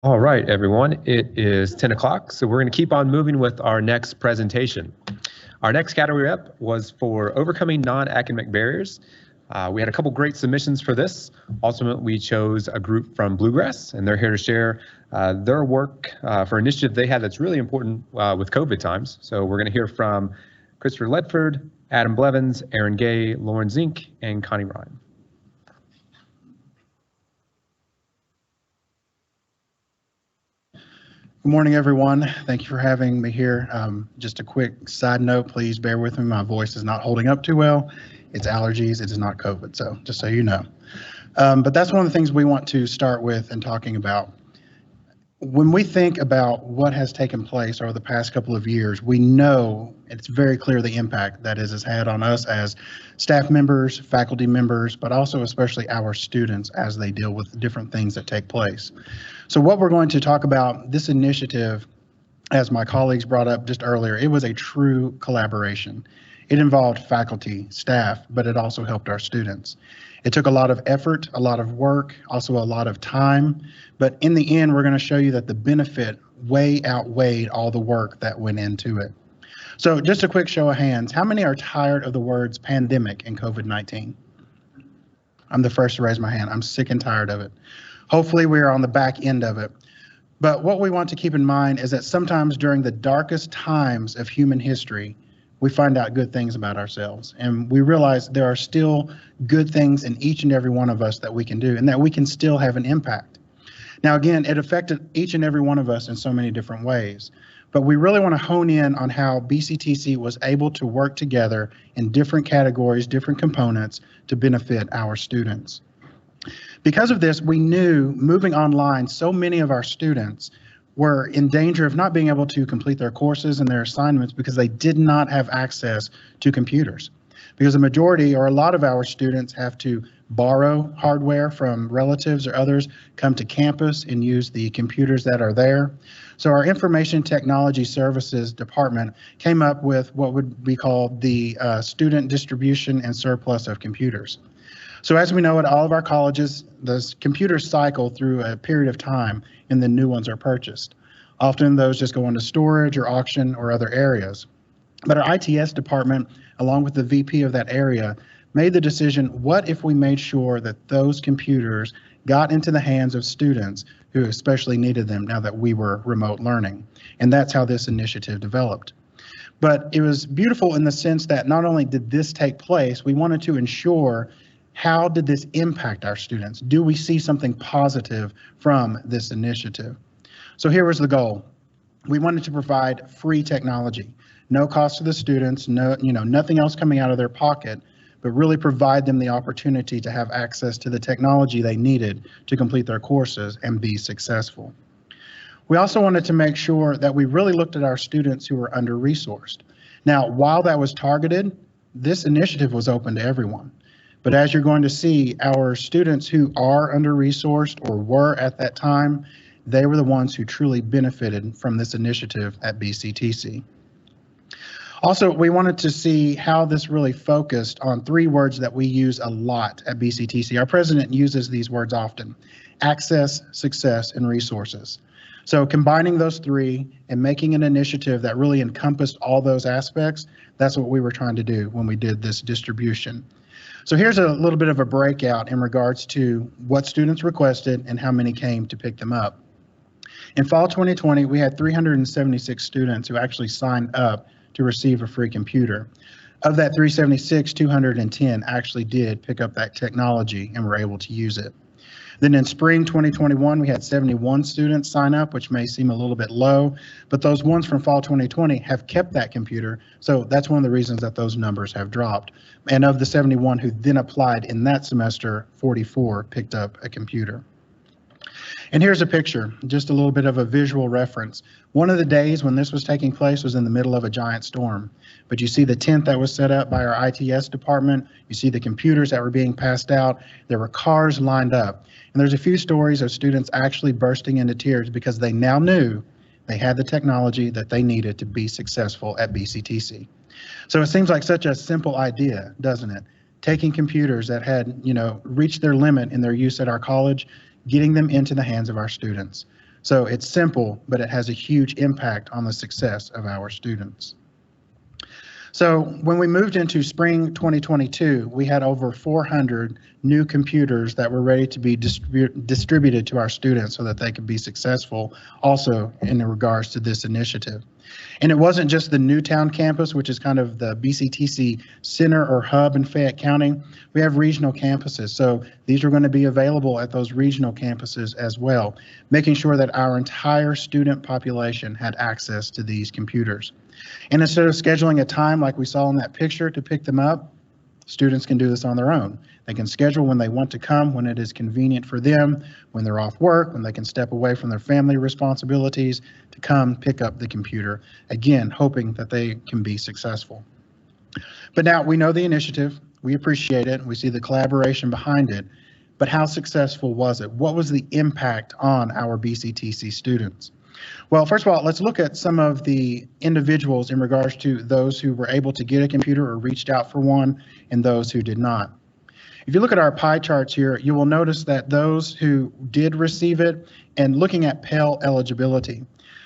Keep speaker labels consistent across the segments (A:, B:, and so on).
A: All right, everyone, it is 10 o'clock, so we're going to keep on moving with our next presentation. Our next category up was for overcoming non-academic barriers. We had a couple great submissions for this. Ultimately, we chose a group from Bluegrass, and they're here to share their work for an initiative they had that's really important with COVID times. So we're going to hear from Christopher Ledford, Adam Blevins, Aaron Gay, Lauren Zink, and Connie Ryan.
B: Good morning, everyone. Thank you for having me here. Just a quick side note, please bear with me. My voice is not holding up too well. It's allergies, it is not COVID, so just so you know. But that's one of the things we want to start with and talking about. When we think about what has taken place over the past couple of years, we know it's very clear the impact that it has had on us as staff members, faculty members, but also especially our students as they deal with the different things that take place. So what we're going to talk about, this initiative, as my colleagues brought up just earlier, it was a true collaboration. It involved faculty, staff, but it also helped our students. It took a lot of effort, a lot of work, also a lot of time, but in the end, we're going to show you that the benefit way outweighed all the work that went into it. So just a quick show of hands, how many are tired of the words pandemic and COVID-19? I'm the first to raise my hand. I'm sick and tired of it. Hopefully we are on the back end of it. But what we want to keep in mind is that sometimes during the darkest times of human history, we find out good things about ourselves. And we realize there are still good things in each and every one of us that we can do and that we can still have an impact. Now, again, it affected each and every one of us in so many different ways. But we really want to hone in on how BCTC was able to work together in different categories, different components to benefit our students. Because of this, we knew moving online, so many of our students were in danger of not being able to complete their courses and their assignments because they did not have access to computers. Because the majority or a lot of our students have to borrow hardware from relatives or others, come to campus and use the computers that are there. So our Information Technology Services Department came up with what would be called the Student Distribution and Surplus of Computers. So as we know at all of our colleges, the computers cycle through a period of time and then new ones are purchased. Often those just go into storage or auction or other areas. But our ITS department, along with the VP of that area, made the decision, what if we made sure that those computers got into the hands of students who especially needed them now that we were remote learning? And that's how this initiative developed. But it was beautiful in the sense that not only did this take place, we wanted to ensure, how did this impact our students? Do we see something positive from this initiative? So here was the goal. We wanted to provide free technology, no cost to the students, nothing else coming out of their pocket, but really provide them the opportunity to have access to the technology they needed to complete their courses and be successful. We also wanted to make sure that we really looked at our students who were under-resourced. Now, while that was targeted, this initiative was open to everyone. But as you're going to see, our students who are under-resourced or were at that time, they were the ones who truly benefited from this initiative at BCTC. Also, we wanted to see how this really focused on three words that we use a lot at BCTC. Our president uses these words often: access, success, and resources. So combining those three and making an initiative that really encompassed all those aspects, that's what we were trying to do when we did this distribution. So here's a little bit of a breakout in regards to what students requested and how many came to pick them up. In fall 2020, we had 376 students who actually signed up to receive a free computer. Of that 376, 210 actually did pick up that technology and were able to use it. Then in spring 2021, we had 71 students sign up, which may seem a little bit low, but those ones from fall 2020 have kept that computer. So that's one of the reasons that those numbers have dropped. And of the 71 who then applied in that semester, 44 picked up a computer. And here's a picture, just a little bit of a visual reference. One of the days when this was taking place was in the middle of a giant storm. But you see the tent that was set up by our ITS department. You see the computers that were being passed out. There were cars lined up. And there's a few stories of students actually bursting into tears because they now knew they had the technology that they needed to be successful at BCTC. So it seems like such a simple idea, doesn't it? Taking computers that had, reached their limit in their use at our college, getting them into the hands of our students. So it's simple, but it has a huge impact on the success of our students. So when we moved into spring 2022, we had over 400 new computers that were ready to be distributed to our students so that they could be successful also in regards to this initiative. And it wasn't just the Newtown campus, which is kind of the BCTC center or hub in Fayette County. We have regional campuses. So these are going to be available at those regional campuses as well, making sure that our entire student population had access to these computers. And instead of scheduling a time like we saw in that picture to pick them up, students can do this on their own. They can schedule when they want to come, when it is convenient for them, when they're off work, when they can step away from their family responsibilities to come pick up the computer, again, hoping that they can be successful. But now we know the initiative, we appreciate it, we see the collaboration behind it, but how successful was it? What was the impact on our BCTC students? Well, first of all, let's look at some of the individuals in regards to those who were able to get a computer or reached out for one and those who did not. If you look at our pie charts here, you will notice that those who did receive it and looking at Pell eligibility.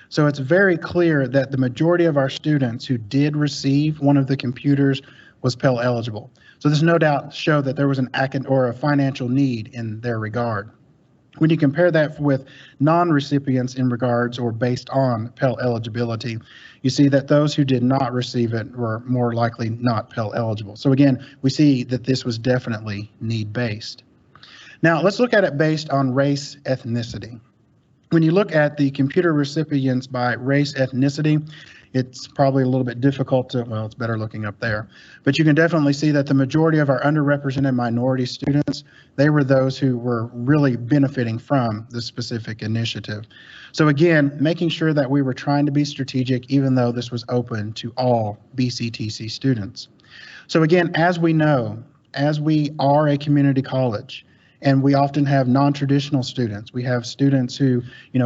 B: So it's very clear that the majority of our students who did receive one of the computers was Pell eligible. So this no doubt showed that there was an a financial need in their regard. When you compare that with non-recipients in regards or based on Pell eligibility, you see that those who did not receive it were more likely not Pell eligible. So again, we see that this was definitely need-based. Now let's look at it based on race ethnicity. When you look at the computer recipients by race ethnicity, it's probably a little bit difficult to, well, it's better looking up there, but you can definitely see that the majority of our underrepresented minority students, they were those who were really benefiting from this specific initiative. So again, making sure that we were trying to be strategic, even though this was open to all BCTC students. So again, as we know, as we are a community college, and we often have non-traditional students, we have students who,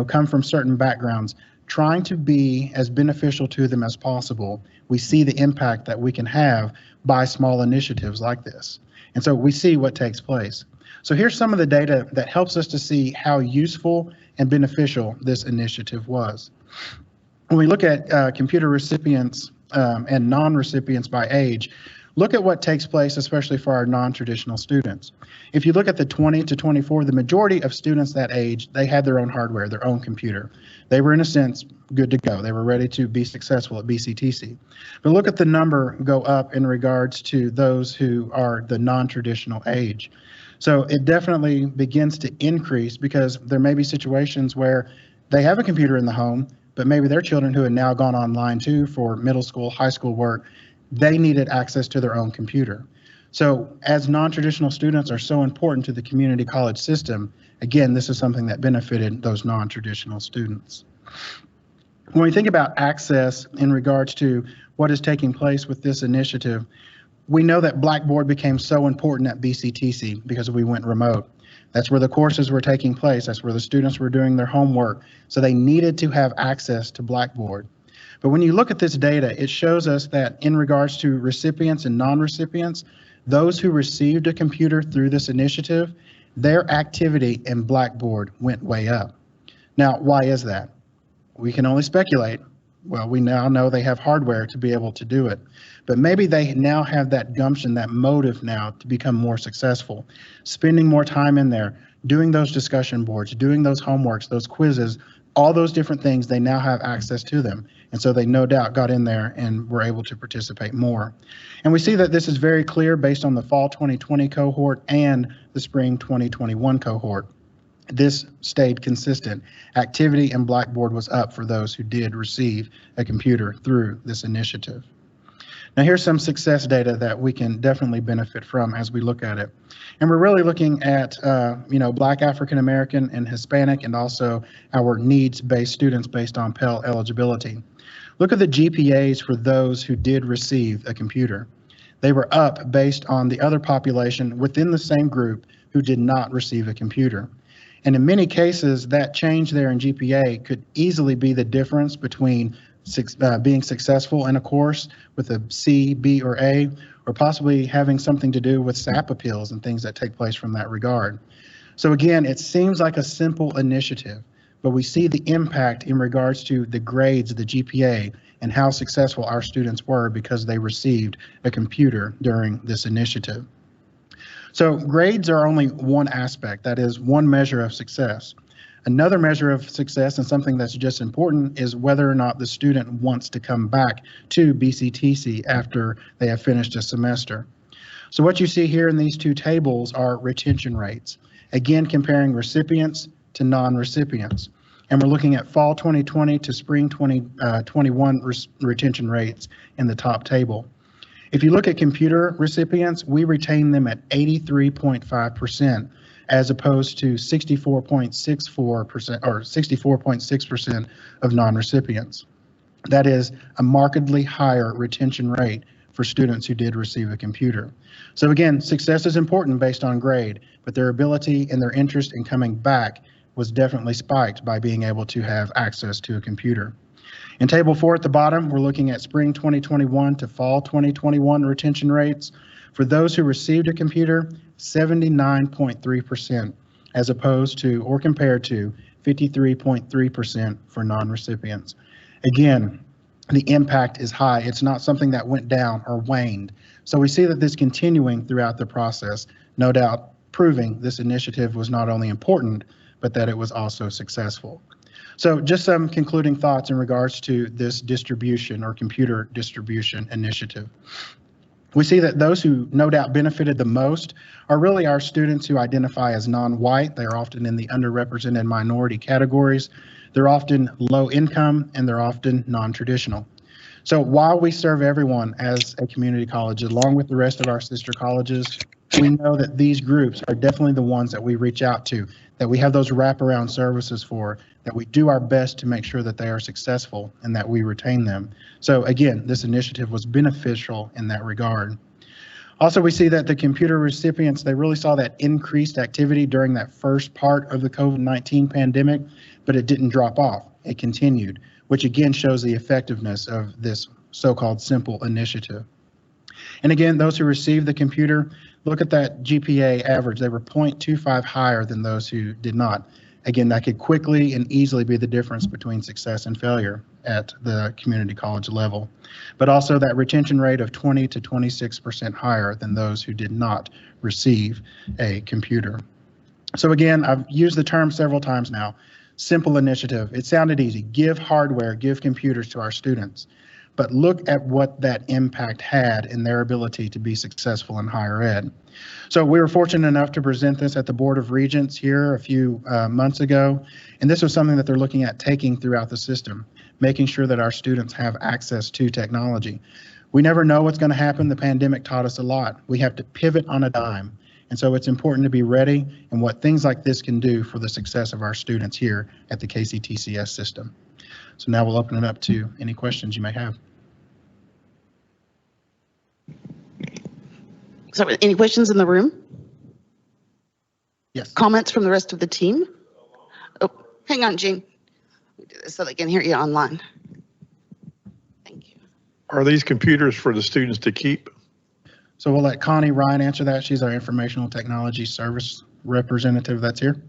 B: come from certain backgrounds, trying to be as beneficial to them as possible, we see the impact that we can have by small initiatives like this. And so we see what takes place. So here's some of the data that helps us to see how useful and beneficial this initiative was. When we look at computer recipients and non-recipients by age, look at what takes place, especially for our non-traditional students. If you look at the 20 to 24, the majority of students that age, they had their own hardware, their own computer. They were, in a sense, good to go. They were ready to be successful at BCTC. But look at the number go up in regards to those who are the non-traditional age. So it definitely begins to increase because there may be situations where they have a computer in the home, but maybe their children who had now gone online too for middle school, high school work, they needed access to their own computer. So as non-traditional students are so important to the community college system, again, this is something that benefited those non-traditional students. When we think about access in regards to what is taking place with this initiative, we know that Blackboard became so important at BCTC because we went remote. That's where the courses were taking place. That's where the students were doing their homework. So they needed to have access to Blackboard. But when you look at this data, it shows us that in regards to recipients and non-recipients, those who received a computer through this initiative, their activity in Blackboard went way up. Now, why is that? We can only speculate. Well, we now know they have hardware to be able to do it, but maybe they now have that gumption, that motive now to become more successful, spending more time in there, doing those discussion boards, doing those homeworks, those quizzes, all those different things, they now have access to them. And so they no doubt got in there and were able to participate more. And we see that this is very clear based on the fall 2020 cohort and the spring 2021 cohort. This stayed consistent. Activity in Blackboard was up for those who did receive a computer through this initiative. Now here's some success data that we can definitely benefit from as we look at it. And we're really looking at Black, African American, and Hispanic, and also our needs-based students based on Pell eligibility. Look at the GPAs for those who did receive a computer. They were up based on the other population within the same group who did not receive a computer. And in many cases, that change there in GPA could easily be the difference between being successful in a course with a C, B, or A, or possibly having something to do with SAP appeals and things that take place from that regard. So again, it seems like a simple initiative, but we see the impact in regards to the grades, the GPA, and how successful our students were because they received a computer during this initiative. So grades are only one aspect, that is one measure of success. Another measure of success, and something that's just important, is whether or not the student wants to come back to BCTC after they have finished a semester. So what you see here in these two tables are retention rates, again comparing recipients to non-recipients. And we're looking at fall 2020 to spring 2021 retention rates in the top table. If you look at computer recipients, we retain them at 83.5%, as opposed to 64.64% or 64.6% of non-recipients. That is a markedly higher retention rate for students who did receive a computer. So again, success is important based on grade, but their ability and their interest in coming back was definitely spiked by being able to have access to a computer. In table 4 at the bottom, we're looking at spring 2021 to fall 2021 retention rates. For those who received a computer, 79.3%, as opposed to or compared to 53.3% for non-recipients. Again, the impact is high. It's not something that went down or waned. So we see that this continuing throughout the process, no doubt proving this initiative was not only important, but that it was also successful. So just some concluding thoughts in regards to this distribution or computer distribution initiative. We see that those who no doubt benefited the most are really our students who identify as non-white. They are often in the underrepresented minority categories. They're often low income and they're often non-traditional. So while we serve everyone as a community college, along with the rest of our sister colleges, we know that these groups are definitely the ones that we reach out to, that we have those wraparound services for, that we do our best to make sure that they are successful and that we retain them. So again, this initiative was beneficial in that regard. Also, we see that the computer recipients, they really saw that increased activity during that first part of the COVID-19 pandemic, but it didn't drop off. It continued, which again shows the effectiveness of this so-called simple initiative. And again, those who received the computer, look at that GPA average. They were 0.25 higher than those who did not. Again, that could quickly and easily be the difference between success and failure at the community college level. But also that retention rate of 20 to 26% higher than those who did not receive a computer. So again, I've used the term several times now, simple initiative. It sounded easy. Give hardware, give computers to our students. But look at what that impact had in their ability to be successful in higher ed. So we were fortunate enough to present this at the Board of Regents here a few months ago, and this was something that they're looking at taking throughout the system, making sure that our students have access to technology. We never know what's going to happen. The pandemic taught us a lot. We have to pivot on a dime, and so it's important to be ready and what things like this can do for the success of our students here at the KCTCS system. So now we'll open it up to any questions you may have.
C: So any questions in the room?
B: Yes.
C: Comments from the rest of the team? Oh, hang on, Jean. We do this so they can hear you online. Thank you.
D: Are these computers for the students to keep?
B: So we'll let Connie Ryan answer that. She's our informational technology service representative that's here.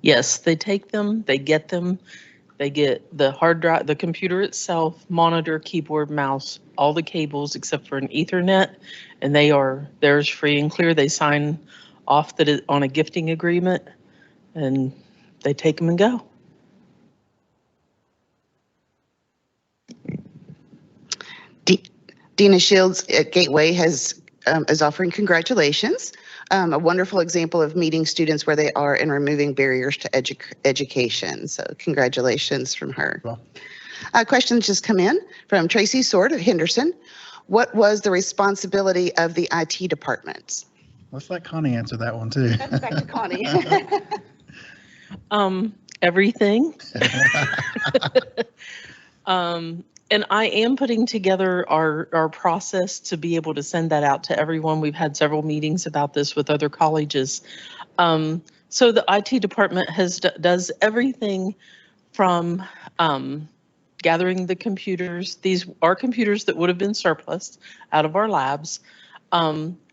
E: Yes, they take them, they get them. They get the hard drive, the computer itself, monitor, keyboard, mouse, all the cables except for an Ethernet, and theirs free and clear. They sign off that on a gifting agreement, and they take them and go.
C: Dina Shields at Gateway is offering congratulations. A wonderful example of meeting students where they are and removing barriers to education. So congratulations from her.
B: Well.
C: Questions just come in from Tracy Sword at Henderson. What was the responsibility of the IT department?
B: Let's let Connie answer that one too.
C: That's back to Connie.
E: Everything. And I am putting together our process to be able to send that out to everyone. We've had several meetings about this with other colleges. So the IT department does everything from gathering the computers. These are computers that would have been surplus out of our labs.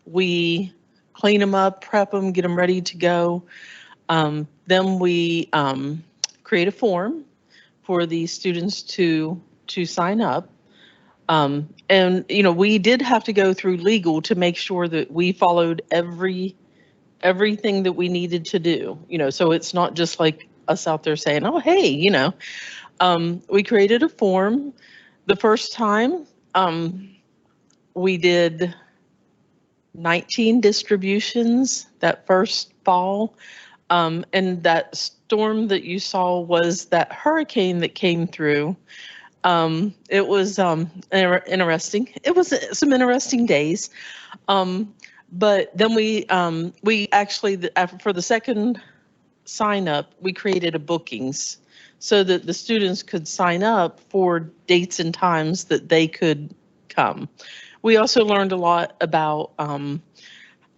E: We clean them up, prep them, get them ready to go. Then we create a form for the students to sign up. And, you know, we did have to go through legal to make sure that we followed everything that we needed to do, you know, so it's not just like us out there saying, oh, hey, you know, we created a form. The first time we did 19 distributions that first fall. And that storm that you saw was that hurricane that came through. It was interesting. It was some interesting days. But then we actually, for the second sign up, we created a bookings so that the students could sign up for dates and times that they could come. We also learned a lot about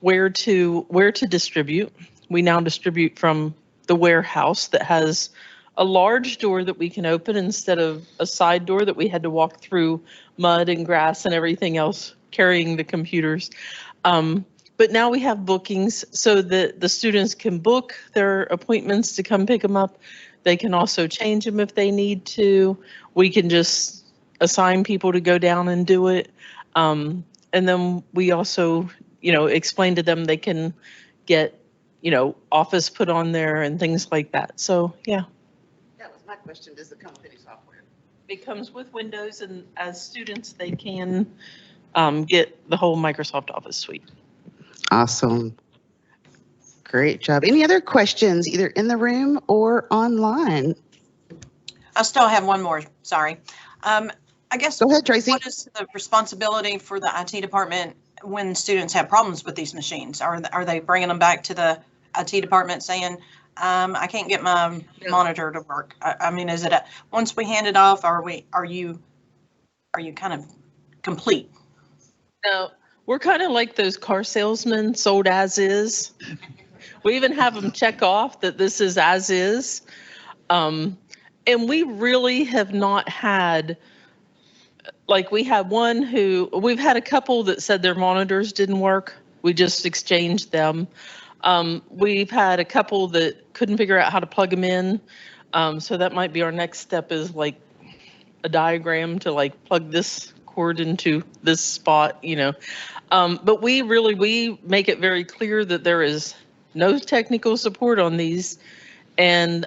E: where to distribute. We now distribute from the warehouse that has a large door that we can open instead of a side door that we had to walk through mud and grass and everything else carrying the computers. But now we have bookings so that the students can book their appointments to come pick them up. They can also change them if they need to. We can just assign people to go down and do it. And then we also, you know, explain to them they can get, you know, Office put on there and things like that. So, yeah.
C: That was my question. Does it come with any software?
E: It comes with Windows, and as students, they can get the whole Microsoft Office suite.
C: Awesome. Great job. Any other questions, either in the room or online?
F: I still have one more, sorry. I guess.
C: Go ahead, Tracy.
F: What is the responsibility for the IT department when students have problems with these machines? Are they bringing them back to the IT department saying, I can't get my monitor to work? I mean, is it once we hand it off, are you kind of complete?
E: No, we're kind of like those car salesmen, sold as is. We even have them check off that this is as is. And we really have not had, like, we had one we've had a couple that said their monitors didn't work. We just exchanged them. We've had a couple that couldn't figure out how to plug them in. So that might be our next step, is like a diagram to like plug this cord into this spot, you know. But we make it very clear that there is no technical support on these. And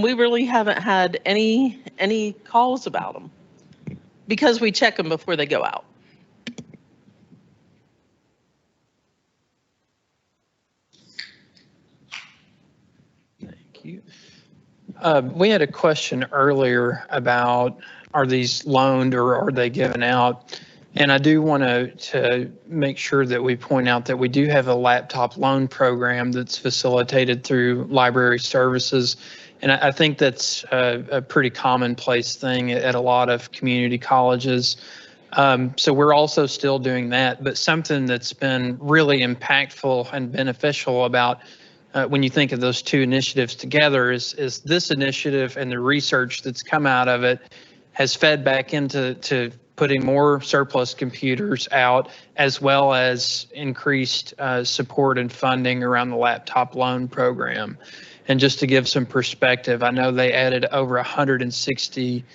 E: we really haven't had any calls about them because we check them before they go out.
G: Thank you. We had a question earlier about, are these loaned or are they given out? And I do want to make sure that we point out that we do have a laptop loan program that's facilitated through library services. And I think that's a pretty commonplace thing at a lot of community colleges. So we're also still doing that, but something that's been really impactful and beneficial about when you think of those two initiatives together is this initiative, and the research that's come out of it has fed back into putting more surplus computers out, as well as increased support and funding around the laptop loan program. And just to give some perspective, I know they added over 160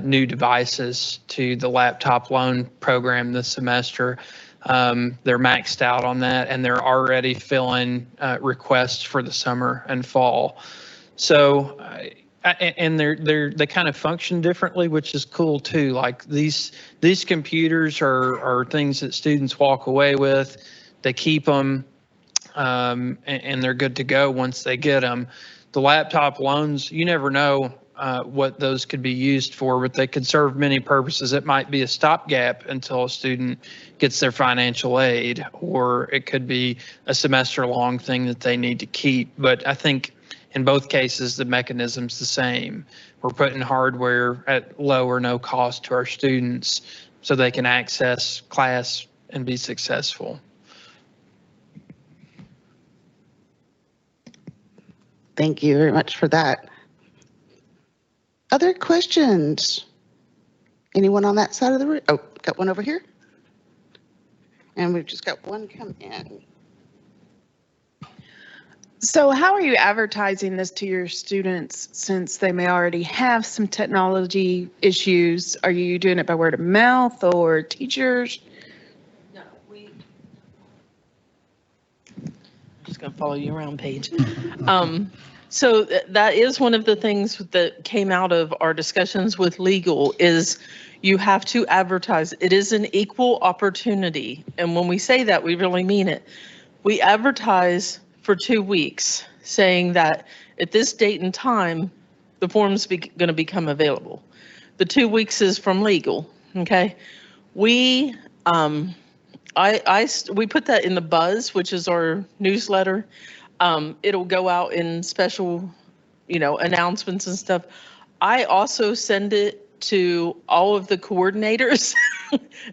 G: new devices to the laptop loan program this semester. They're maxed out on that, and they're already filling requests for the summer and fall. So, and they kind of function differently, which is cool too. Like these computers are things that students walk away with. They keep them, and they're good to go once they get them. The laptop loans, you never know what those could be used for, but they could serve many purposes. It might be a stopgap until a student gets their financial aid, or it could be a semester-long thing that they need to keep. But I think in both cases, the mechanism's the same. We're putting hardware at low or no cost to our students so they can access class and be successful.
C: Thank you very much for that. Other questions? Anyone on that side of the room? Oh, got one over here. And we've just got one come in.
H: So how are you advertising this to your students since they may already have some technology issues? Are you doing it by word of mouth or teachers?
E: No, I'm just going to follow you around, Paige. So that is one of the things that came out of our discussions with legal is you have to advertise. It is an equal opportunity. And when we say that, we really mean it. We advertise for 2 weeks saying that at this date and time, the form's going to become available. The 2 weeks is from legal, okay? We put that in the Buzz, which is our newsletter. It'll go out in special, announcements and stuff. I also send it to all of the coordinators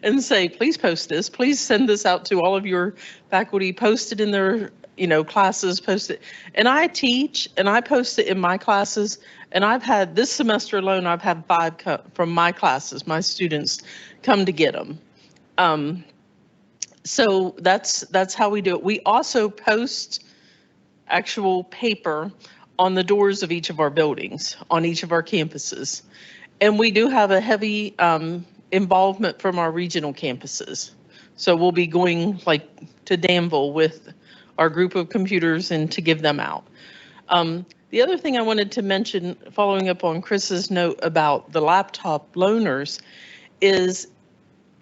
E: and say, please post this. Please send this out to all of your faculty, post it in their, classes, post it. And I teach and I post it in my classes. And I've had this semester alone, I've had 5 from my classes, my students come to get them. So that's how we do it. We also post actual paper on the doors of each of our buildings, on each of our campuses. And we do have a heavy involvement from our regional campuses. So we'll be going like to Danville with our group of computers and to give them out. The other thing I wanted to mention, following up on Chris's note about the laptop loaners, is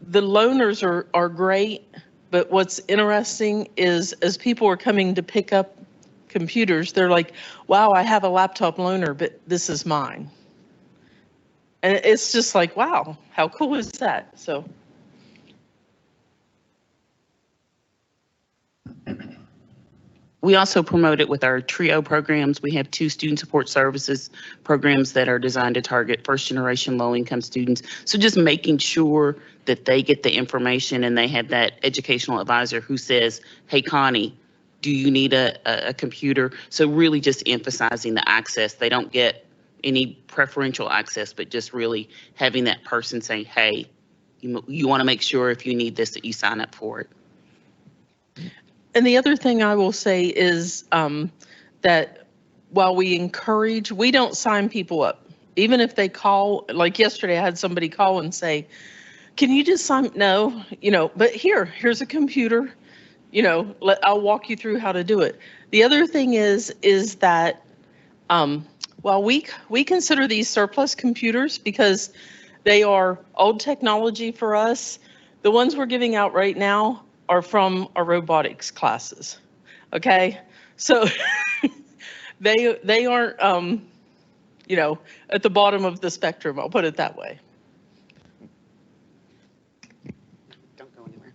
E: the loaners are great, but what's interesting is as people are coming to pick up computers, they're like, wow, I have a laptop loaner, but this is mine. And it's just like, wow, how cool is that? So.
I: We also promote it with our TRIO programs. We have 2 student support services programs that are designed to target first generation low income students. So just making sure that they get the information and they have that educational advisor who says, hey, Connie, do you need a computer? So really just emphasizing the access. They don't get any preferential access, but just really having that person saying, hey, you want to make sure if you need this that you sign up for it.
E: And the other thing I will say is that while we encourage, we don't sign people up. Even if they call, like yesterday I had somebody call and say, can you just sign? No, but here's a computer, I'll walk you through how to do it. The other thing is that while we consider these surplus computers because they are old technology for us, the ones we're giving out right now are from our robotics classes. Okay, so they aren't at the bottom of the spectrum. I'll put it that way.
C: Don't go anywhere.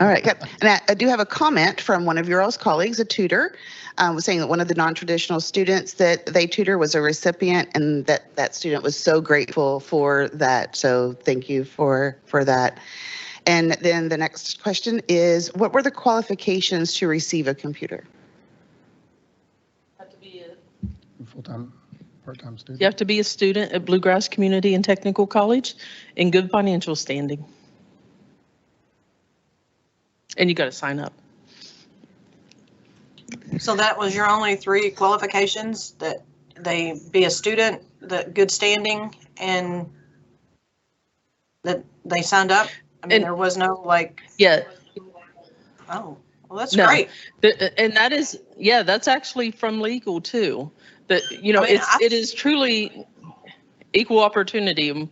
C: All right, good. And I do have a comment from one of your all's colleagues, a tutor, was saying that one of the non-traditional students that they tutor was a recipient, and that student was so grateful for that. So thank you for that. And then the next question is, what were the qualifications to receive a computer?
E: Have to be
B: Full-time, part-time student?
E: You have to be a student at Bluegrass Community and Technical College in good financial standing. And you got to sign up.
F: So that was your only 3 qualifications, that they be a student, the good standing, and that they signed up? I mean, there was no
E: Yeah.
F: Oh, well, that's
E: No.
F: great.
E: And that is, that's actually from legal too. That, it is truly equal opportunity.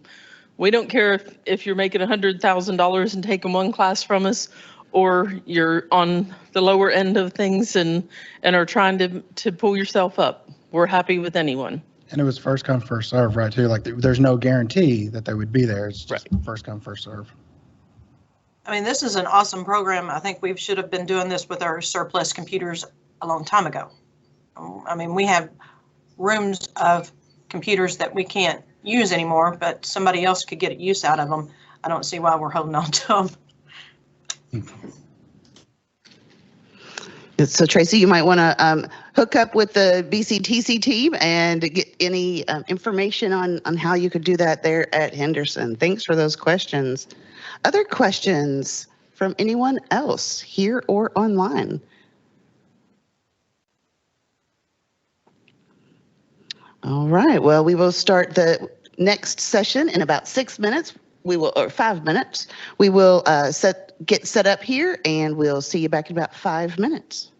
E: We don't care if you're making $100,000 and taking 1 class from us, or you're on the lower end of things and are trying to pull yourself up. We're happy with anyone.
B: And it was first come, first serve, right, too? Like, there's no guarantee that they would be there. It's just first come, first serve.
F: I mean, this is an awesome program. I think we should have been doing this with our surplus computers a long time ago. I mean, we have rooms of computers that we can't use anymore, but somebody else could get use out of them. I don't see why we're holding on to them.
C: So Tracy, you might want to hook up with the BCTC team and get any information on how you could do that there at Henderson. Thanks for those questions. Other questions from anyone else here or online? All right, well, we will start the next session in about 6 minutes. We will, or 5 minutes. We will get set up here and we'll see you back in about 5 minutes.